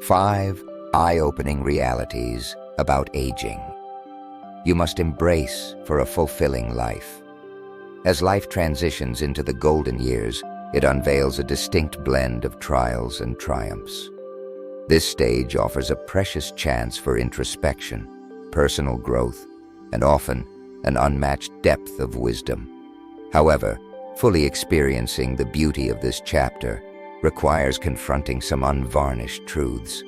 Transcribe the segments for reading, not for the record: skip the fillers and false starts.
5 eye-opening realities about aging. You must embrace for a fulfilling life. As life transitions into the golden years, it unveils a distinct blend of trials and triumphs. This stage offers a precious chance for introspection, personal growth, and often an unmatched depth of wisdom. However, fully experiencing the beauty of this chapter requires confronting some unvarnished truths.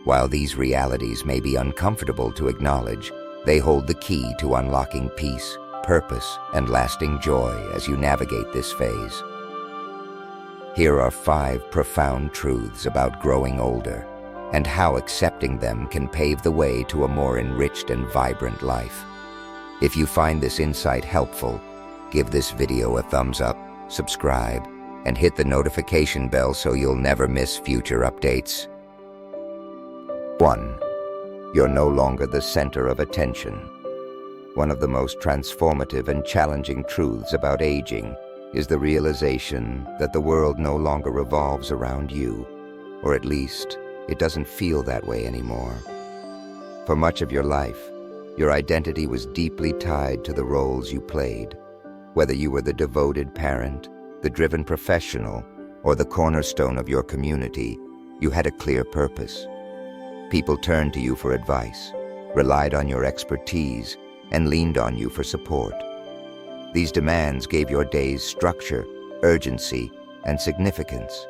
While these realities may be uncomfortable to acknowledge, they hold the key to unlocking peace, purpose, and lasting joy as you navigate this phase. Here are 5 profound truths about growing older and how accepting them can pave the way to a more enriched and vibrant life. If you find this insight helpful, give this video a thumbs up, subscribe, and hit the notification bell so you'll never miss future updates. 1. You're no longer the center of attention. One of the most transformative and challenging truths about aging is the realization that the world no longer revolves around you, or at least, it doesn't feel that way anymore. For much of your life, your identity was deeply tied to the roles you played. Whether you were the devoted parent, the driven professional, or the cornerstone of your community, you had a clear purpose. People turned to you for advice, relied on your expertise, and leaned on you for support. These demands gave your days structure, urgency, and significance.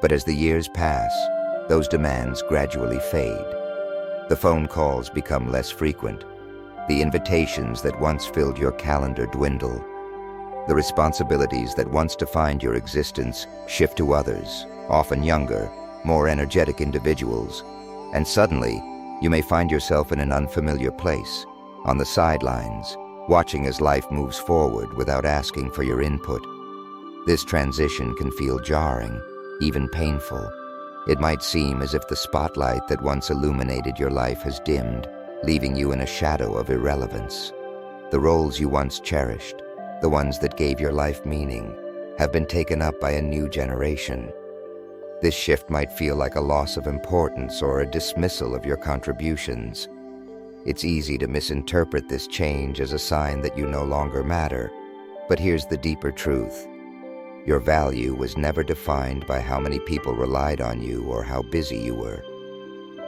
But as the years pass, those demands gradually fade. The phone calls become less frequent. The invitations that once filled your calendar dwindle. The responsibilities that once defined your existence shift to others, often younger, more energetic individuals. And suddenly, you may find yourself in an unfamiliar place, on the sidelines, watching as life moves forward without asking for your input. This transition can feel jarring, even painful. It might seem as if the spotlight that once illuminated your life has dimmed, leaving you in a shadow of irrelevance. The roles you once cherished, the ones that gave your life meaning, have been taken up by a new generation. This shift might feel like a loss of importance or a dismissal of your contributions. It's easy to misinterpret this change as a sign that you no longer matter. But here's the deeper truth. Your value was never defined by how many people relied on you or how busy you were.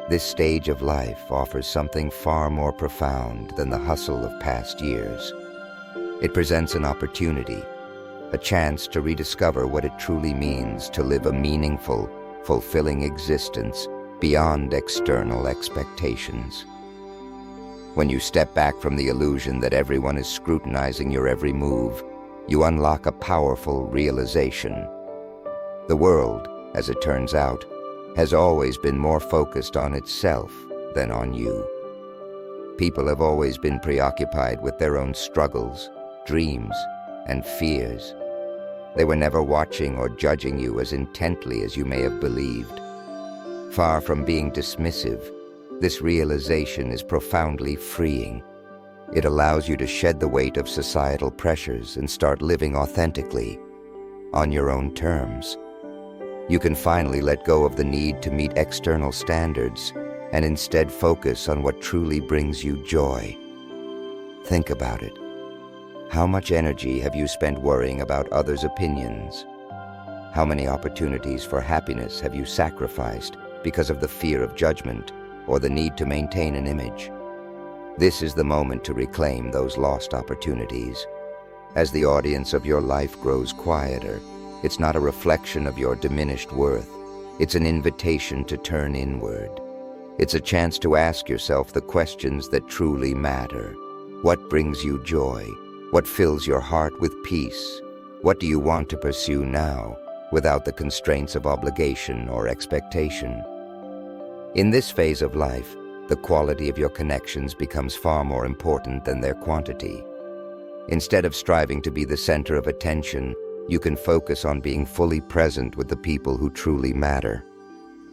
This stage of life offers something far more profound than the hustle of past years. It presents an opportunity, a chance to rediscover what it truly means to live a meaningful, fulfilling existence beyond external expectations. When you step back from the illusion that everyone is scrutinizing your every move, you unlock a powerful realization. The world, as it turns out, has always been more focused on itself than on you. People have always been preoccupied with their own struggles, dreams, and fears. They were never watching or judging you as intently as you may have believed. Far from being dismissive, this realization is profoundly freeing. It allows you to shed the weight of societal pressures and start living authentically, on your own terms. You can finally let go of the need to meet external standards and instead focus on what truly brings you joy. Think about it. How much energy have you spent worrying about others' opinions? How many opportunities for happiness have you sacrificed because of the fear of judgment or the need to maintain an image? This is the moment to reclaim those lost opportunities. As the audience of your life grows quieter, it's not a reflection of your diminished worth. It's an invitation to turn inward. It's a chance to ask yourself the questions that truly matter. What brings you joy? What fills your heart with peace? What do you want to pursue now, without the constraints of obligation or expectation? In this phase of life, the quality of your connections becomes far more important than their quantity. Instead of striving to be the center of attention, you can focus on being fully present with the people who truly matter.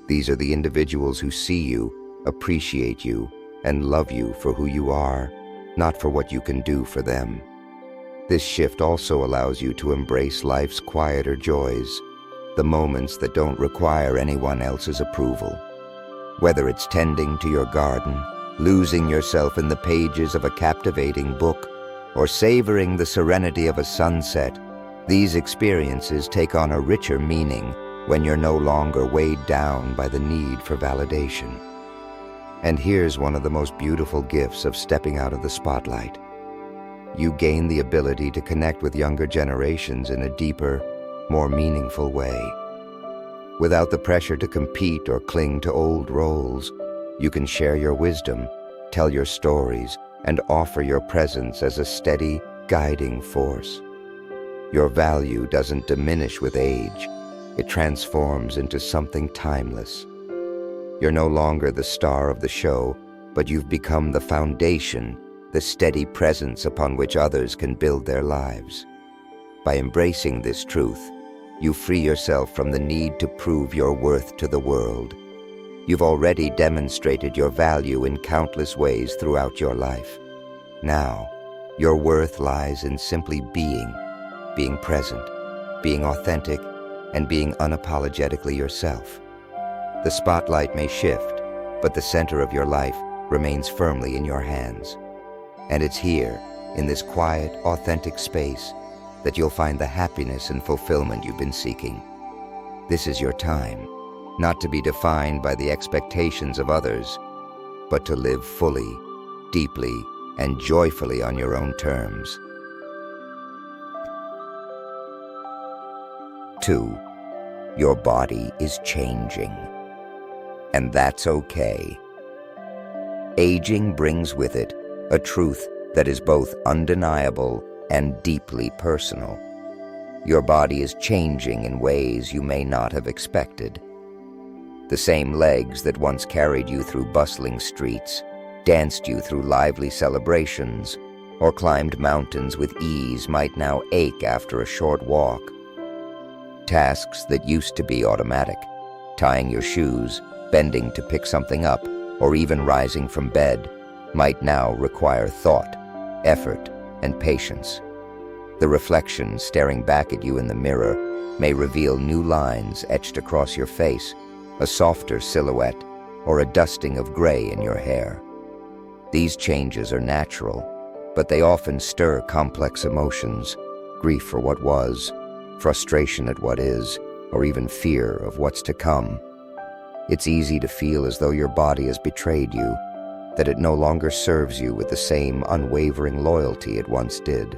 These are the individuals who see you, appreciate you, and love you for who you are, not for what you can do for them. This shift also allows you to embrace life's quieter joys, the moments that don't require anyone else's approval. Whether it's tending to your garden, losing yourself in the pages of a captivating book, or savoring the serenity of a sunset, these experiences take on a richer meaning when you're no longer weighed down by the need for validation. And here's one of the most beautiful gifts of stepping out of the spotlight. You gain the ability to connect with younger generations in a deeper, more meaningful way. Without the pressure to compete or cling to old roles, you can share your wisdom, tell your stories, and offer your presence as a steady, guiding force. Your value doesn't diminish with age. It transforms into something timeless. You're no longer the star of the show, but you've become the foundation, the steady presence upon which others can build their lives. By embracing this truth, you free yourself from the need to prove your worth to the world. You've already demonstrated your value in countless ways throughout your life. Now, your worth lies in simply being present, being authentic, and being unapologetically yourself. The spotlight may shift, but the center of your life remains firmly in your hands. And it's here, in this quiet, authentic space, that you'll find the happiness and fulfillment you've been seeking. This is your time, not to be defined by the expectations of others, but to live fully, deeply, and joyfully on your own terms. 2. Your body is changing. And that's okay. Aging brings with it a truth that is both undeniable and deeply personal. Your body is changing in ways you may not have expected. The same legs that once carried you through bustling streets, danced you through lively celebrations, or climbed mountains with ease might now ache after a short walk. Tasks that used to be automatic, tying your shoes, bending to pick something up, or even rising from bed, might now require thought, effort, and patience. The reflection staring back at you in the mirror may reveal new lines etched across your face, a softer silhouette, or a dusting of gray in your hair. These changes are natural, but they often stir complex emotions, grief for what was, frustration at what is, or even fear of what's to come. It's easy to feel as though your body has betrayed you, that it no longer serves you with the same unwavering loyalty it once did.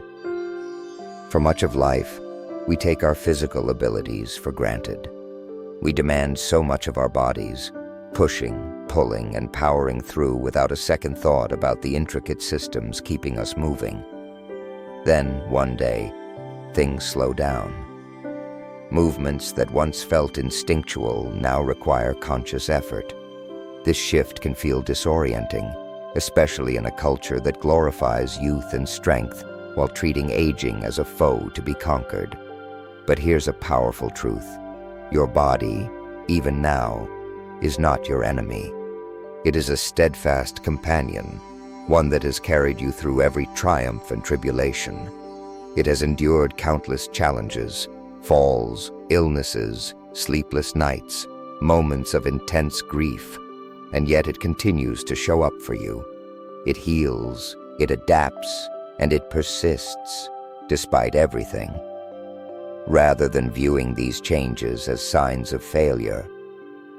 For much of life, we take our physical abilities for granted. We demand so much of our bodies, pushing, pulling, and powering through without a second thought about the intricate systems keeping us moving. Then, one day, things slow down. Movements that once felt instinctual now require conscious effort. This shift can feel disorienting, especially in a culture that glorifies youth and strength while treating aging as a foe to be conquered. But here's a powerful truth. Your body, even now, is not your enemy. It is a steadfast companion, one that has carried you through every triumph and tribulation. It has endured countless challenges, falls, illnesses, sleepless nights, moments of intense grief, and yet it continues to show up for you. It heals, it adapts, and it persists, despite everything. Rather than viewing these changes as signs of failure,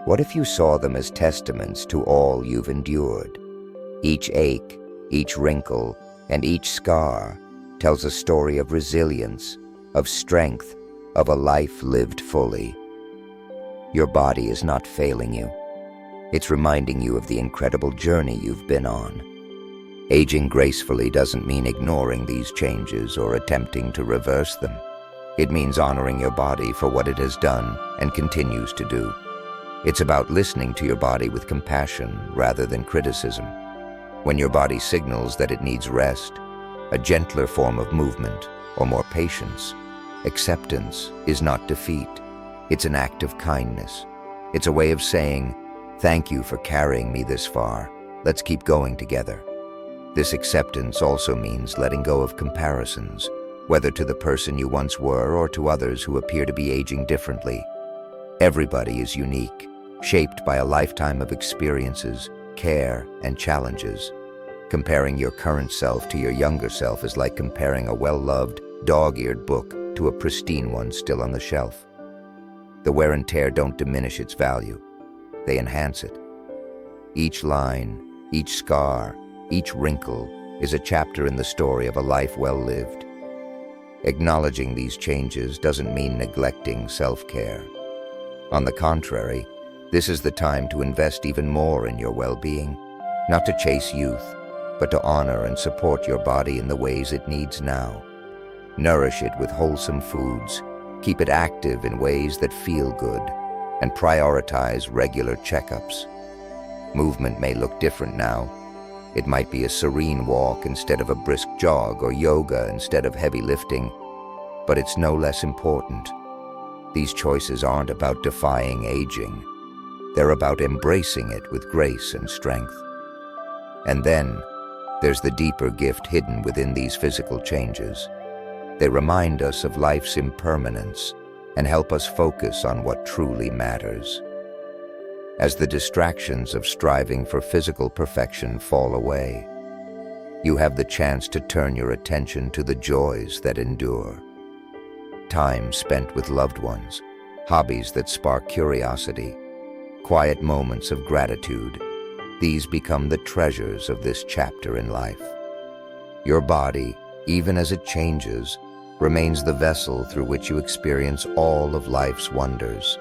what if you saw them as testaments to all you've endured? Each ache, each wrinkle, and each scar tells a story of resilience, of strength, of a life lived fully. Your body is not failing you. It's reminding you of the incredible journey you've been on. Aging gracefully doesn't mean ignoring these changes or attempting to reverse them. It means honoring your body for what it has done and continues to do. It's about listening to your body with compassion rather than criticism. When your body signals that it needs rest, a gentler form of movement, or more patience, acceptance is not defeat. It's an act of kindness. It's a way of saying, "Thank you for carrying me this far. Let's keep going together." This acceptance also means letting go of comparisons, whether to the person you once were or to others who appear to be aging differently. Everybody is unique, shaped by a lifetime of experiences, care, and challenges. Comparing your current self to your younger self is like comparing a well-loved, dog-eared book to a pristine one still on the shelf. The wear and tear don't diminish its value. They enhance it. Each line, each scar, each wrinkle is a chapter in the story of a life well lived. Acknowledging these changes doesn't mean neglecting self-care. On the contrary, this is the time to invest even more in your well-being, not to chase youth, but to honor and support your body in the ways it needs now. Nourish it with wholesome foods, keep it active in ways that feel good, and prioritize regular checkups. Movement may look different now. It might be a serene walk instead of a brisk jog, or yoga instead of heavy lifting, but it's no less important. These choices aren't about defying aging. They're about embracing it with grace and strength. And then, there's the deeper gift hidden within these physical changes. They remind us of life's impermanence and help us focus on what truly matters. As the distractions of striving for physical perfection fall away, you have the chance to turn your attention to the joys that endure. Time spent with loved ones, hobbies that spark curiosity, quiet moments of gratitude. These become the treasures of this chapter in life. Your body, even as it changes, remains the vessel through which you experience all of life's wonders.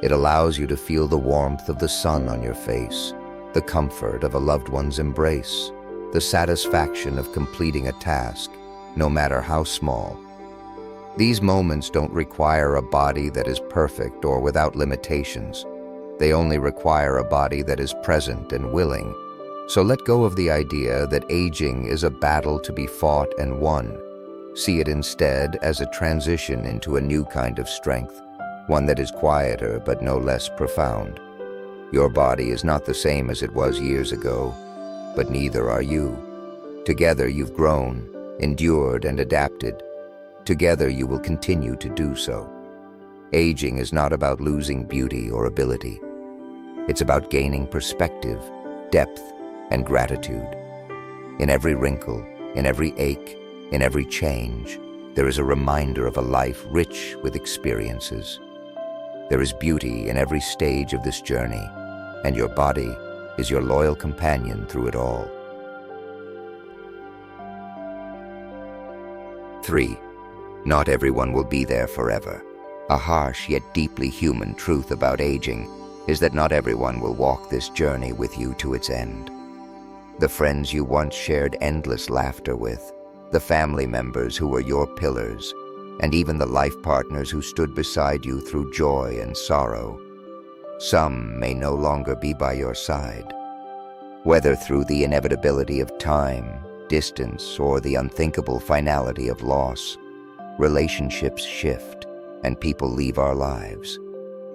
It allows you to feel the warmth of the sun on your face, the comfort of a loved one's embrace, the satisfaction of completing a task, no matter how small. These moments don't require a body that is perfect or without limitations. They only require a body that is present and willing. So let go of the idea that aging is a battle to be fought and won. See it instead as a transition into a new kind of strength, one that is quieter but no less profound. Your body is not the same as it was years ago, but neither are you. Together you've grown, endured, and adapted. Together you will continue to do so. Aging is not about losing beauty or ability. It's about gaining perspective, depth, and gratitude. In every wrinkle, in every ache, in every change, there is a reminder of a life rich with experiences. There is beauty in every stage of this journey, and your body is your loyal companion through it all. 3. Not everyone will be there forever. A harsh yet deeply human truth about aging is that not everyone will walk this journey with you to its end. The friends you once shared endless laughter with, the family members who were your pillars, and even the life partners who stood beside you through joy and sorrow. Some may no longer be by your side. Whether through the inevitability of time, distance, or the unthinkable finality of loss, relationships shift and people leave our lives.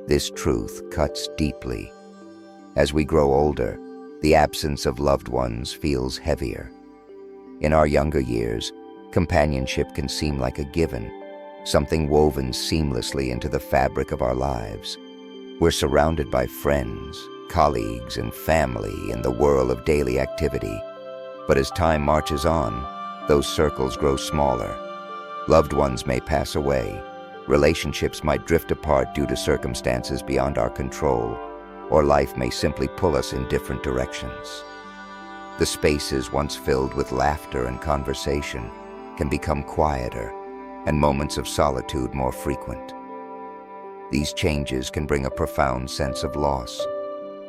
This truth cuts deeply. As we grow older, the absence of loved ones feels heavier. In our younger years, companionship can seem like a given, something woven seamlessly into the fabric of our lives. We're surrounded by friends, colleagues, and family in the whirl of daily activity. But as time marches on, those circles grow smaller. Loved ones may pass away, relationships might drift apart due to circumstances beyond our control, or life may simply pull us in different directions. The spaces once filled with laughter and conversation can become quieter, and moments of solitude more frequent. These changes can bring a profound sense of loss,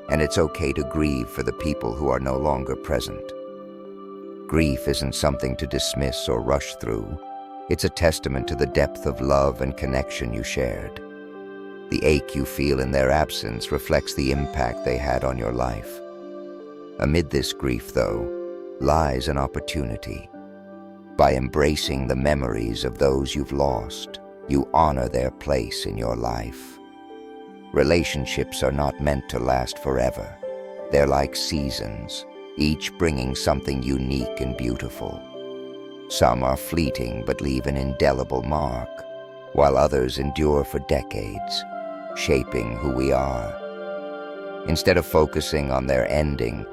and it's okay to grieve for the people who are no longer present. Grief isn't something to dismiss or rush through. It's a testament to the depth of love and connection you shared. The ache you feel in their absence reflects the impact they had on your life. Amid this grief, though, lies an opportunity. By embracing the memories of those you've lost, you honor their place in your life. Relationships are not meant to last forever. They're like seasons, each bringing something unique and beautiful. Some are fleeting but leave an indelible mark, while others endure for decades, shaping who we are. Instead of focusing on their ending,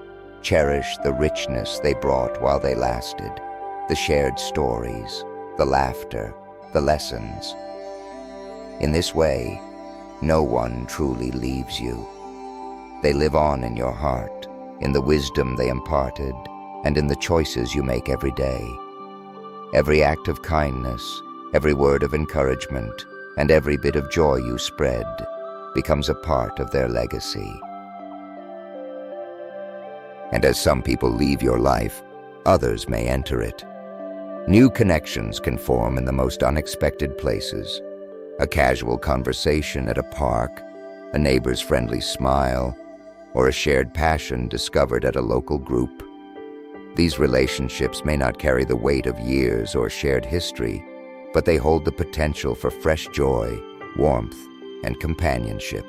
cherish the richness they brought while they lasted, the shared stories, the laughter, the lessons. In this way, no one truly leaves you. They live on in your heart, in the wisdom they imparted, and in the choices you make every day. Every act of kindness, every word of encouragement, and every bit of joy you spread becomes a part of their legacy. And as some people leave your life, others may enter it. New connections can form in the most unexpected places. A casual conversation at a park, a neighbor's friendly smile, or a shared passion discovered at a local group. These relationships may not carry the weight of years or shared history, but they hold the potential for fresh joy, warmth, and companionship.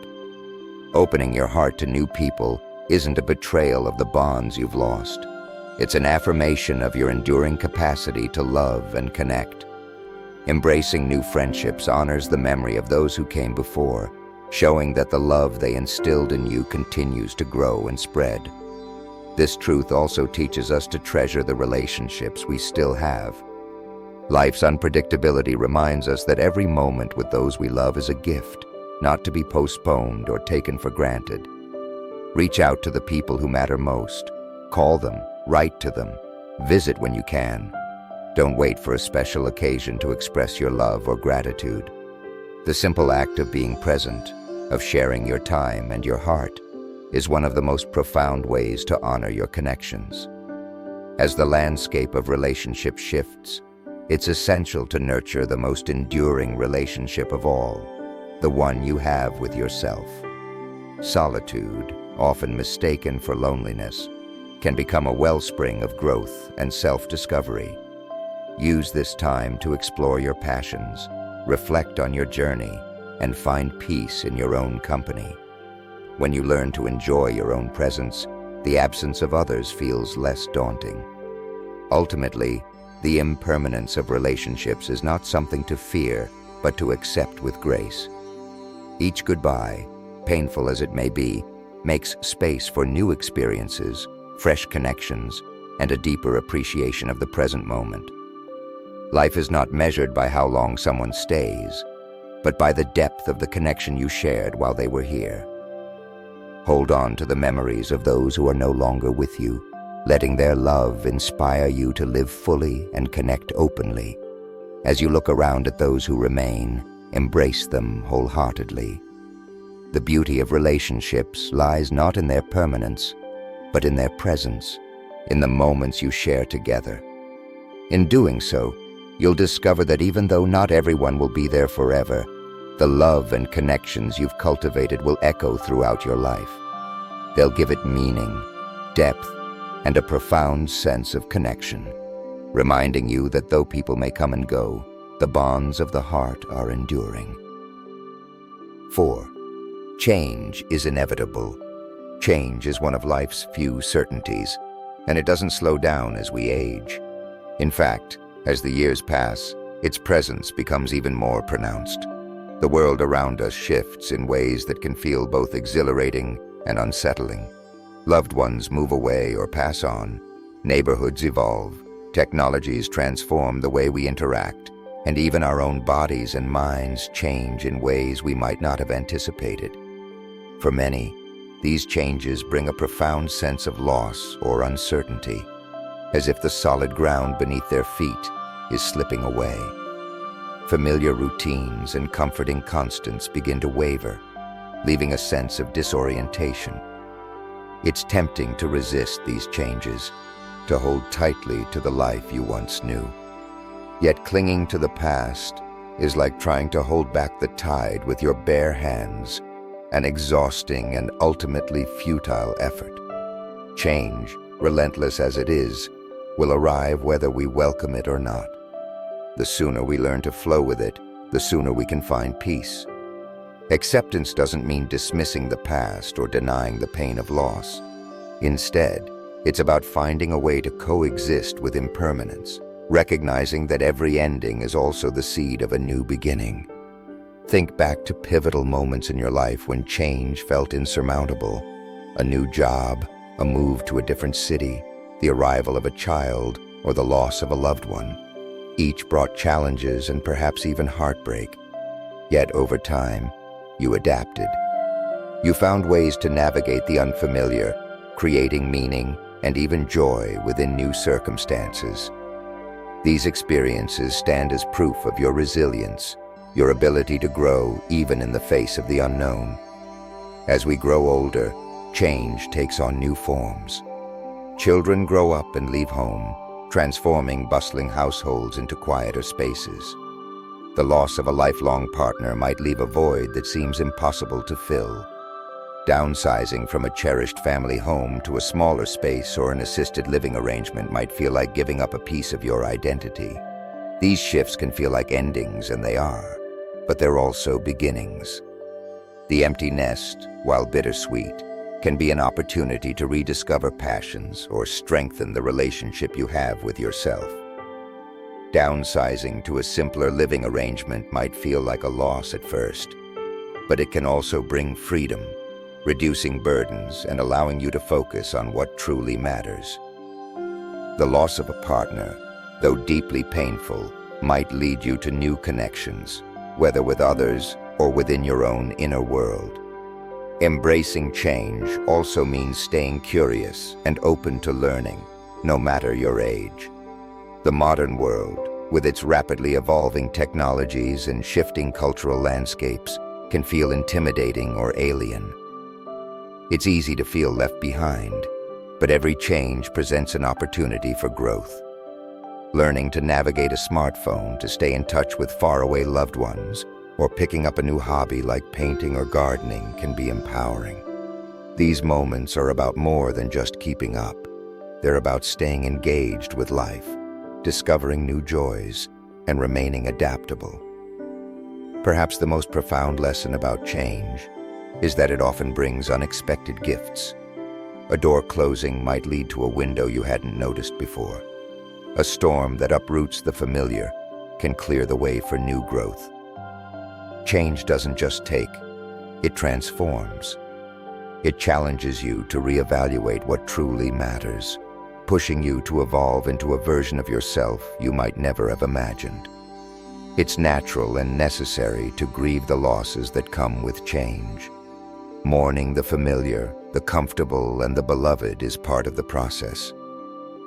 Opening your heart to new people isn't a betrayal of the bonds you've lost. It's an affirmation of your enduring capacity to love and connect. Embracing new friendships honors the memory of those who came before, showing that the love they instilled in you continues to grow and spread. This truth also teaches us to treasure the relationships we still have. Life's unpredictability reminds us that every moment with those we love is a gift, not to be postponed or taken for granted. Reach out to the people who matter most. Call them, write to them, visit when you can. Don't wait for a special occasion to express your love or gratitude. The simple act of being present, of sharing your time and your heart, is one of the most profound ways to honor your connections. As the landscape of relationship shifts, it's essential to nurture the most enduring relationship of all, the one you have with yourself. Solitude, often mistaken for loneliness, can become a wellspring of growth and self-discovery. Use this time to explore your passions, reflect on your journey, and find peace in your own company. When you learn to enjoy your own presence, the absence of others feels less daunting. Ultimately, the impermanence of relationships is not something to fear, but to accept with grace. Each goodbye, painful as it may be, makes space for new experiences, fresh connections, and a deeper appreciation of the present moment. Life is not measured by how long someone stays, but by the depth of the connection you shared while they were here. Hold on to the memories of those who are no longer with you, letting their love inspire you to live fully and connect openly. As you look around at those who remain, embrace them wholeheartedly. The beauty of relationships lies not in their permanence, but in their presence, in the moments you share together. In doing so, you'll discover that even though not everyone will be there forever, the love and connections you've cultivated will echo throughout your life. They'll give it meaning, depth, and a profound sense of connection, reminding you that though people may come and go, the bonds of the heart are enduring. 4. Change is inevitable. Change is one of life's few certainties, and it doesn't slow down as we age. In fact, as the years pass, its presence becomes even more pronounced. The world around us shifts in ways that can feel both exhilarating and unsettling. Loved ones move away or pass on. Neighborhoods evolve. Technologies transform the way we interact, and even our own bodies and minds change in ways we might not have anticipated. For many, these changes bring a profound sense of loss or uncertainty, as if the solid ground beneath their feet is slipping away. Familiar routines and comforting constants begin to waver, leaving a sense of disorientation. It's tempting to resist these changes, to hold tightly to the life you once knew. Yet clinging to the past is like trying to hold back the tide with your bare hands, an exhausting and ultimately futile effort. Change, relentless as it is, will arrive whether we welcome it or not. The sooner we learn to flow with it, the sooner we can find peace. Acceptance doesn't mean dismissing the past or denying the pain of loss. Instead, it's about finding a way to coexist with impermanence, recognizing that every ending is also the seed of a new beginning. Think back to pivotal moments in your life when change felt insurmountable. A new job, a move to a different city, the arrival of a child, or the loss of a loved one. Each brought challenges and perhaps even heartbreak. Yet over time, you adapted. You found ways to navigate the unfamiliar, creating meaning and even joy within new circumstances. These experiences stand as proof of your resilience, your ability to grow even in the face of the unknown. As we grow older, change takes on new forms. Children grow up and leave home, transforming bustling households into quieter spaces. The loss of a lifelong partner might leave a void that seems impossible to fill. Downsizing from a cherished family home to a smaller space or an assisted living arrangement might feel like giving up a piece of your identity. These shifts can feel like endings, and they are, but they're also beginnings. The empty nest, while bittersweet, can be an opportunity to rediscover passions or strengthen the relationship you have with yourself. Downsizing to a simpler living arrangement might feel like a loss at first, but it can also bring freedom, reducing burdens and allowing you to focus on what truly matters. The loss of a partner, though deeply painful, might lead you to new connections, whether with others or within your own inner world. Embracing change also means staying curious and open to learning, no matter your age. The modern world, with its rapidly evolving technologies and shifting cultural landscapes, can feel intimidating or alien. It's easy to feel left behind, but every change presents an opportunity for growth. Learning to navigate a smartphone to stay in touch with faraway loved ones, or picking up a new hobby like painting or gardening can be empowering. These moments are about more than just keeping up. They're about staying engaged with life, discovering new joys, and remaining adaptable. Perhaps the most profound lesson about change is that it often brings unexpected gifts. A door closing might lead to a window you hadn't noticed before. A storm that uproots the familiar can clear the way for new growth. Change doesn't just take, it transforms. It challenges you to reevaluate what truly matters, pushing you to evolve into a version of yourself you might never have imagined. It's natural and necessary to grieve the losses that come with change. Mourning the familiar, the comfortable, and the beloved is part of the process.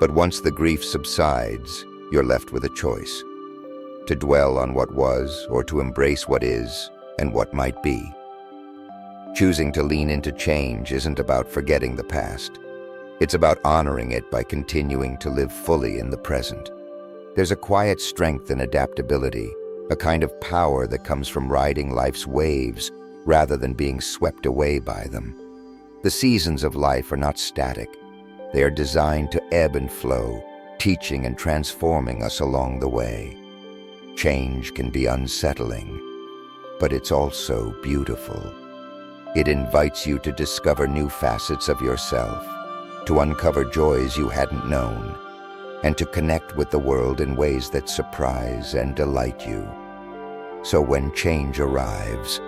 But once the grief subsides, you're left with a choice: to dwell on what was or to embrace what is and what might be. Choosing to lean into change isn't about forgetting the past. It's about honoring it by continuing to live fully in the present. There's a quiet strength in adaptability, a kind of power that comes from riding life's waves rather than being swept away by them. The seasons of life are not static. They are designed to ebb and flow, teaching and transforming us along the way. Change can be unsettling, but it's also beautiful. It invites you to discover new facets of yourself, to uncover joys you hadn't known, and to connect with the world in ways that surprise and delight you. So when change arrives,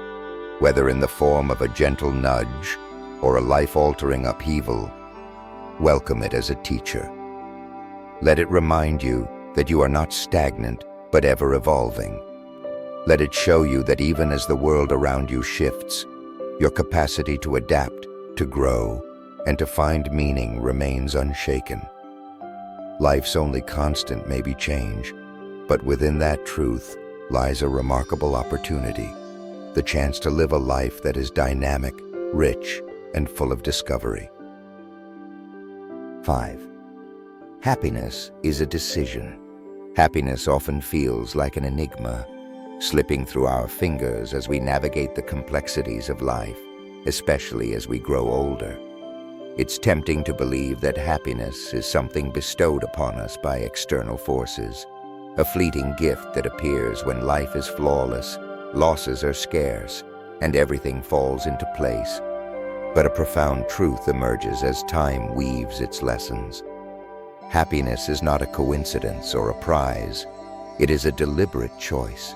whether in the form of a gentle nudge or a life-altering upheaval, welcome it as a teacher. Let it remind you that you are not stagnant, but ever evolving. Let it show you that even as the world around you shifts, your capacity to adapt, to grow, and to find meaning remains unshaken. Life's only constant may be change, but within that truth lies a remarkable opportunity, the chance to live a life that is dynamic, rich, and full of discovery. 5. Happiness is a decision. Happiness often feels like an enigma, slipping through our fingers as we navigate the complexities of life, especially as we grow older. It's tempting to believe that happiness is something bestowed upon us by external forces, a fleeting gift that appears when life is flawless, losses are scarce, and everything falls into place. But a profound truth emerges as time weaves its lessons. Happiness is not a coincidence or a prize. It is a deliberate choice,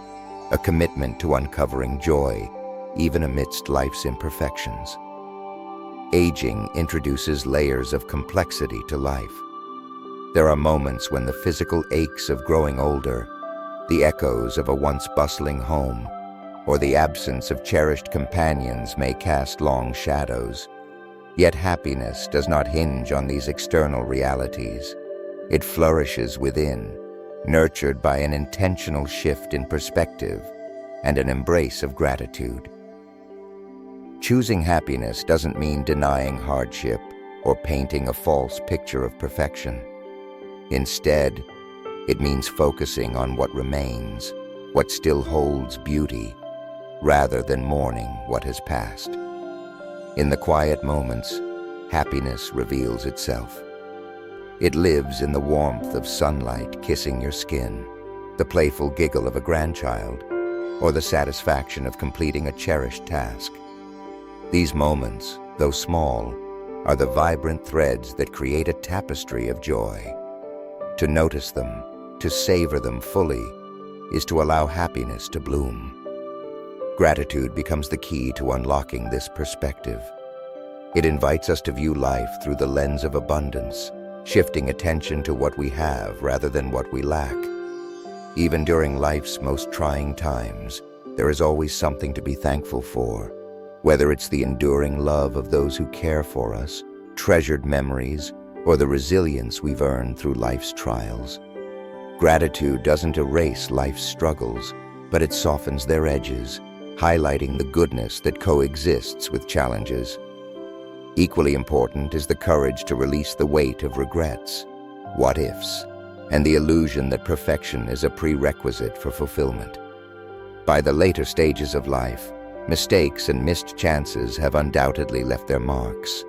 a commitment to uncovering joy, even amidst life's imperfections. Aging introduces layers of complexity to life. There are moments when the physical aches of growing older, the echoes of a once bustling home, or the absence of cherished companions may cast long shadows. Yet happiness does not hinge on these external realities. It flourishes within, nurtured by an intentional shift in perspective and an embrace of gratitude. Choosing happiness doesn't mean denying hardship or painting a false picture of perfection. Instead, it means focusing on what remains, what still holds beauty, rather than mourning what has passed. In the quiet moments, happiness reveals itself. It lives in the warmth of sunlight kissing your skin, the playful giggle of a grandchild, or the satisfaction of completing a cherished task. These moments, though small, are the vibrant threads that create a tapestry of joy. To notice them, to savor them fully, is to allow happiness to bloom. Gratitude becomes the key to unlocking this perspective. It invites us to view life through the lens of abundance, shifting attention to what we have rather than what we lack. Even during life's most trying times, there is always something to be thankful for, whether it's the enduring love of those who care for us, treasured memories, or the resilience we've earned through life's trials. Gratitude doesn't erase life's struggles, but it softens their edges, highlighting the goodness that coexists with challenges. Equally important is the courage to release the weight of regrets, what-ifs, and the illusion that perfection is a prerequisite for fulfillment. By the later stages of life, mistakes and missed chances have undoubtedly left their marks,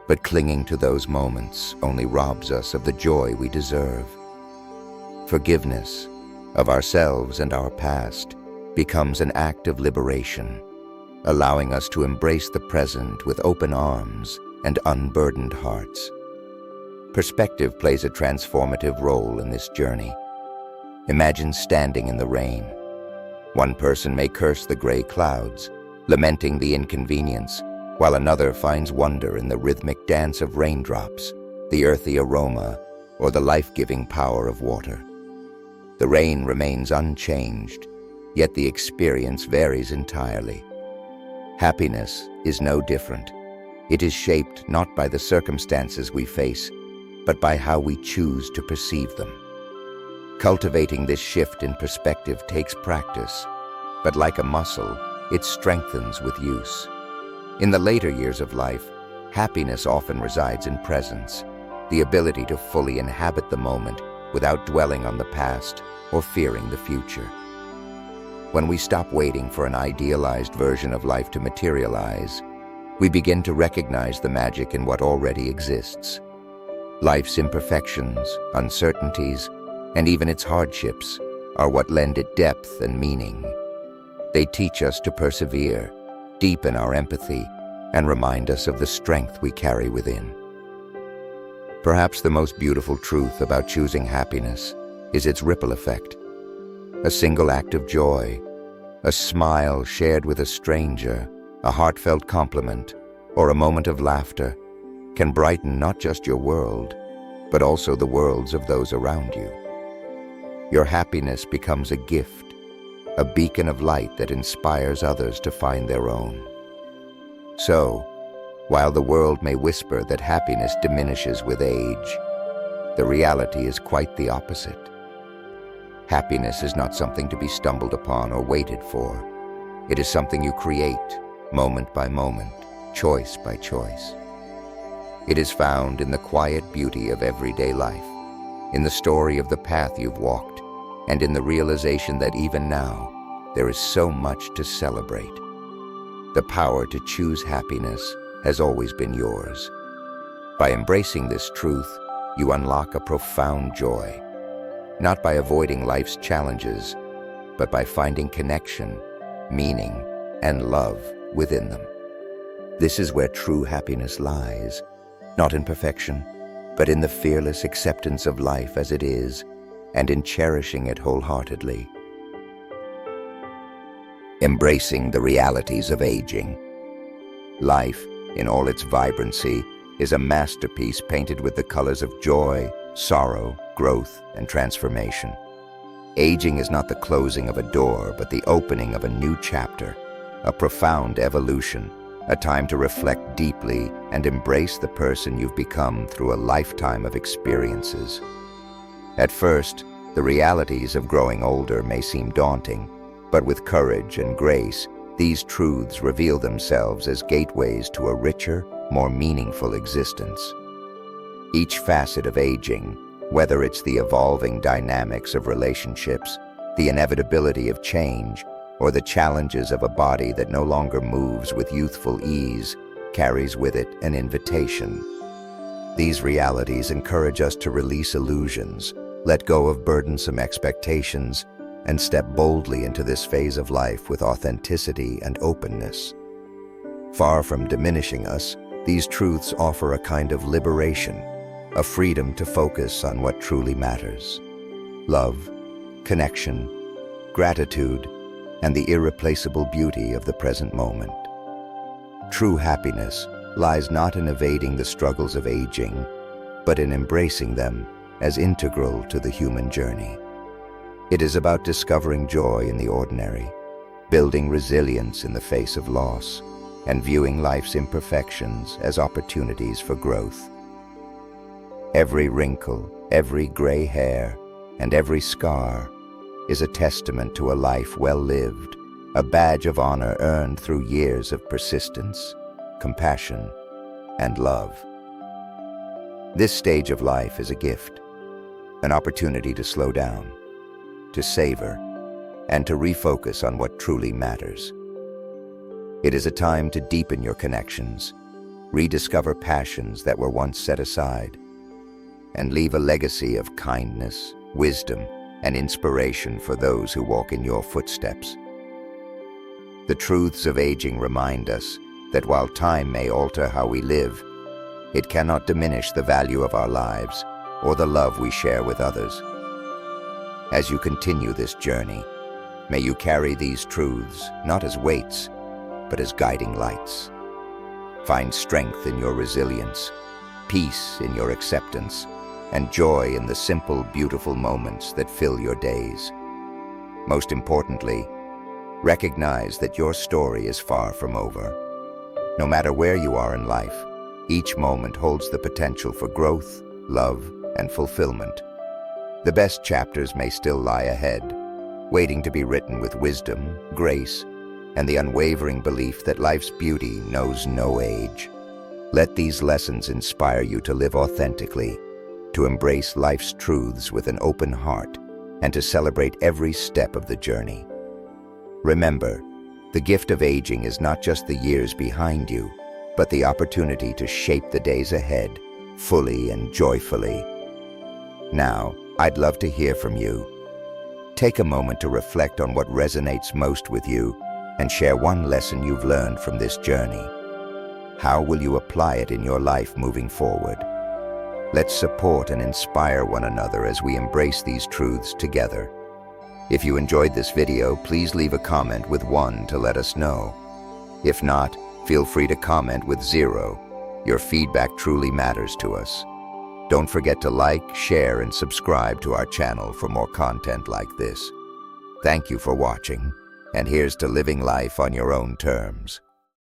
but clinging to those moments only robs us of the joy we deserve. Forgiveness of ourselves and our past becomes an act of liberation, allowing us to embrace the present with open arms and unburdened hearts. Perspective plays a transformative role in this journey. Imagine standing in the rain. One person may curse the gray clouds, lamenting the inconvenience, while another finds wonder in the rhythmic dance of raindrops, the earthy aroma, or the life-giving power of water. The rain remains unchanged, yet the experience varies entirely. Happiness is no different. It is shaped not by the circumstances we face, but by how we choose to perceive them. Cultivating this shift in perspective takes practice, but like a muscle, it strengthens with use. In the later years of life, happiness often resides in presence, the ability to fully inhabit the moment without dwelling on the past or fearing the future. When we stop waiting for an idealized version of life to materialize, we begin to recognize the magic in what already exists. Life's imperfections, uncertainties, and even its hardships are what lend it depth and meaning. They teach us to persevere, deepen our empathy, and remind us of the strength we carry within. Perhaps the most beautiful truth about choosing happiness is its ripple effect. A single act of joy, a smile shared with a stranger, a heartfelt compliment, or a moment of laughter can brighten not just your world, but also the worlds of those around you. Your happiness becomes a gift, a beacon of light that inspires others to find their own. So, while the world may whisper that happiness diminishes with age, the reality is quite the opposite. Happiness is not something to be stumbled upon or waited for. It is something you create, moment by moment, choice by choice. It is found in the quiet beauty of everyday life, in the story of the path you've walked, and in the realization that even now, there is so much to celebrate. The power to choose happiness has always been yours. By embracing this truth, you unlock a profound joy, not by avoiding life's challenges, but by finding connection, meaning, and love within them. This is where true happiness lies, not in perfection, but in the fearless acceptance of life as it is, and in cherishing it wholeheartedly. Embracing the realities of aging. Life, in all its vibrancy, is a masterpiece painted with the colors of joy, sorrow, growth, and transformation. Aging is not the closing of a door, but the opening of a new chapter, a profound evolution, a time to reflect deeply and embrace the person you've become through a lifetime of experiences. At first, the realities of growing older may seem daunting, but with courage and grace, these truths reveal themselves as gateways to a richer, more meaningful existence. Each facet of aging, whether it's the evolving dynamics of relationships, the inevitability of change, or the challenges of a body that no longer moves with youthful ease, carries with it an invitation. These realities encourage us to release illusions, let go of burdensome expectations, and step boldly into this phase of life with authenticity and openness. Far from diminishing us, these truths offer a kind of liberation, a freedom to focus on what truly matters: love, connection, gratitude, and the irreplaceable beauty of the present moment. True happiness lies not in evading the struggles of aging, but in embracing them as integral to the human journey. It is about discovering joy in the ordinary, building resilience in the face of loss, and viewing life's imperfections as opportunities for growth. Every wrinkle, every gray hair, and every scar is a testament to a life well lived, a badge of honor earned through years of persistence, compassion, and love. This stage of life is a gift, an opportunity to slow down, to savor, and to refocus on what truly matters. It is a time to deepen your connections, rediscover passions that were once set aside, and leave a legacy of kindness, wisdom, and inspiration for those who walk in your footsteps. The truths of aging remind us that while time may alter how we live, it cannot diminish the value of our lives or the love we share with others. As you continue this journey, may you carry these truths not as weights, but as guiding lights. Find strength in your resilience, peace in your acceptance, and joy in the simple, beautiful moments that fill your days. Most importantly, recognize that your story is far from over. No matter where you are in life, each moment holds the potential for growth, love, and fulfillment. The best chapters may still lie ahead, waiting to be written with wisdom, grace, and the unwavering belief that life's beauty knows no age. Let these lessons inspire you to live authentically, to embrace life's truths with an open heart, and to celebrate every step of the journey. Remember, the gift of aging is not just the years behind you, but the opportunity to shape the days ahead, fully and joyfully. Now, I'd love to hear from you. Take a moment to reflect on what resonates most with you and share one lesson you've learned from this journey. How will you apply it in your life moving forward? Let's support and inspire one another as we embrace these truths together. If you enjoyed this video, please leave a comment with 1 to let us know. If not, feel free to comment with 0. Your feedback truly matters to us. Don't forget to like, share, and subscribe to our channel for more content like this. Thank you for watching, and here's to living life on your own terms.